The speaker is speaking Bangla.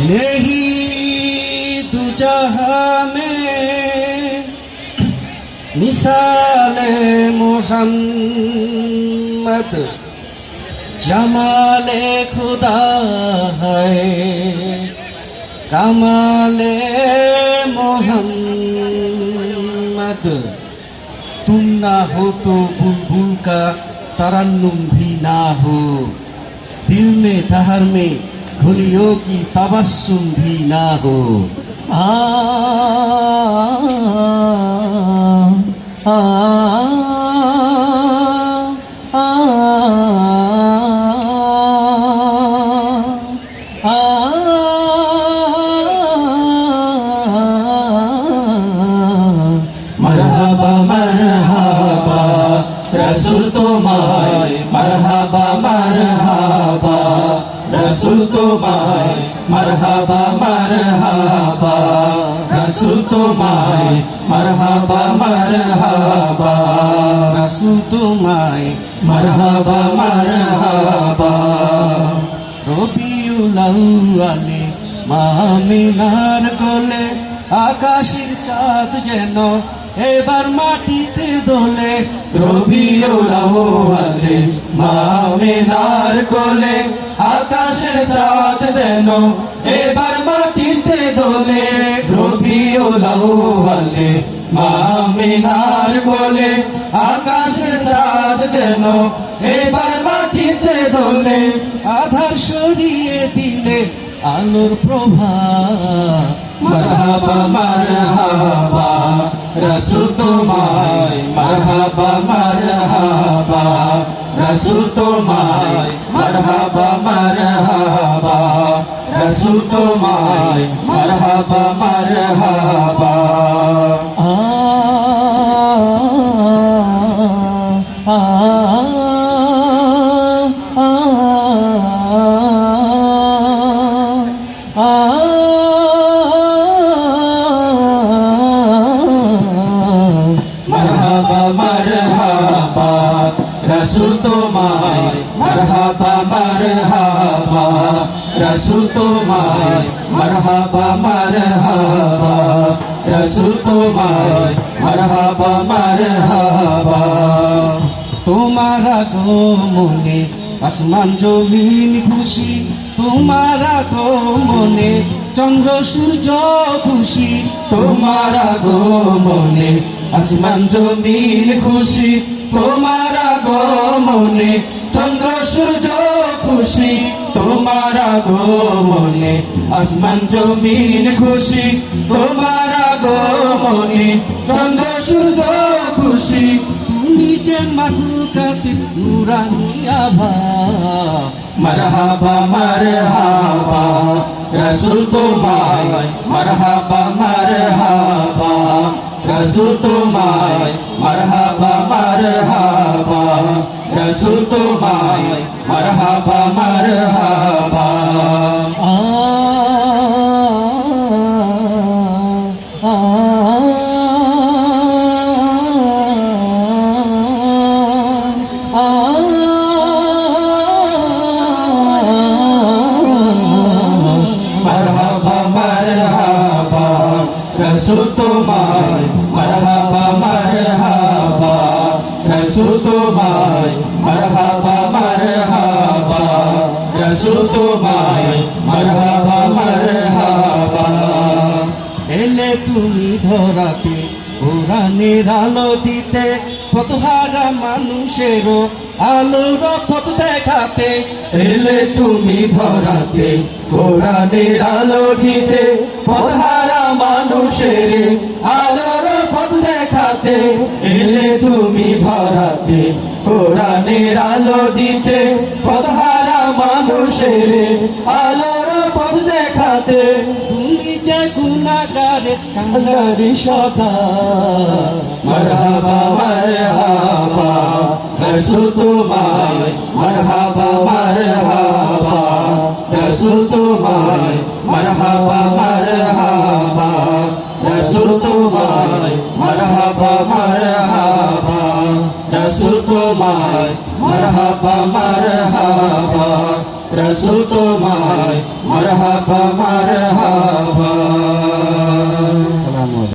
नहीं दू जहां में मिसाले मोहम्मद जमाले खुदा है कमाले मोहम्मद। तुम ना हो तो बुलबुल का तरन्नुम भी ना हो, दिल में ठहर में घुलियों की तबस्सुम भी ना हो। आ आ आ मरहबा मरहबा रसूल तुम्हारे, मरहबा मरहबा रसूल तुम्हारे, मरहबा मरहबा रसूल तुम्हारे, मरहबा मरहबा रसूल तुम्हारे मरहबा मरहबा। রবিউল আউয়ালে মা আমিনার কোলে আকাশের চাঁদ যেন এবার মাটিতে দোলে। রবিউল আউয়ালে মা আমিনার কোলে আকাশের চাঁদ যেন এবার মাটিতে দোলে। রবিউল আউয়ালে মা আমিনার কোলে আকাশের চাঁদ যেন এবার মাটিতে দোলে। আধার সরিয়ে দিলে আলোর প্রভা। মরহাবা মরহাবা রসুল তোমায়, মরহাবা মরহাবা রসুল তোমায়, মরহাবা মরহাবা রসুল তোমায়, মরহাবা মরহাবা। आ आ आ मरहबा मरहबा रसूल तुम्हारे, मरहबा मरहबा रसूल तुम्हारे, मरहबा मरहबा रसूल तुम्हारे, मरहबा मरहबा। তোমার আগমনে আসমান জমিন খুশি, তোমার আগমনে চন্দ্র সূর্য খুশি। তোমার আগমনে আসমান জমিন খুশি, তোমার আগমনে চন্দ্র সূর্য খুশি। তোমার আগমনে আসমান জমিন খুশি, তোমার আগমনে চন্দ্র সূর্য খুশি। তুমি যে মাখলুকাতের নূরানী আভা। मरहबा मरहबा रसूल तुम्हारे, मरहबा मरहबा रसूल तुम्हारे, मरहबा मरहबा रसूल तुम्हारे, मरहबा मरहबा। आ आ मरहबा मरहबा रसूल तुम्हारे, मरहबा मरहबा रसूल तुम्हारे, मरहबा मरहबा रसूल तुम्हारे, मरहबा मरहबा। এলে তুমি ধরাতে কোরআনের আলো দিতে, পথহারা মানুষেরও আলোর পথ দেখাতে। এলে তুমি ধরাতে কোরআনের আলো দিতে, পথহারা মানুষের আলোর পথ দেখাতে। এলে তুমি ধরাতে কোরআনের আলো দিতে, পথহারা মানুষের আলোর পথ দেখাতে। তুমি যে গুনাহগারের কান্ডারি সদা। मरहबा मरहबा रसूल तुम्हारे, मरहबा मरहबा रसूल तुम्हारे, मरहबा मरहबा रसूल तुम्हारे, मरहबा मरहबा रसूल तुम्हारे, मरहबा मरहबा রসুল তোমায় মারহাবা মারহাবা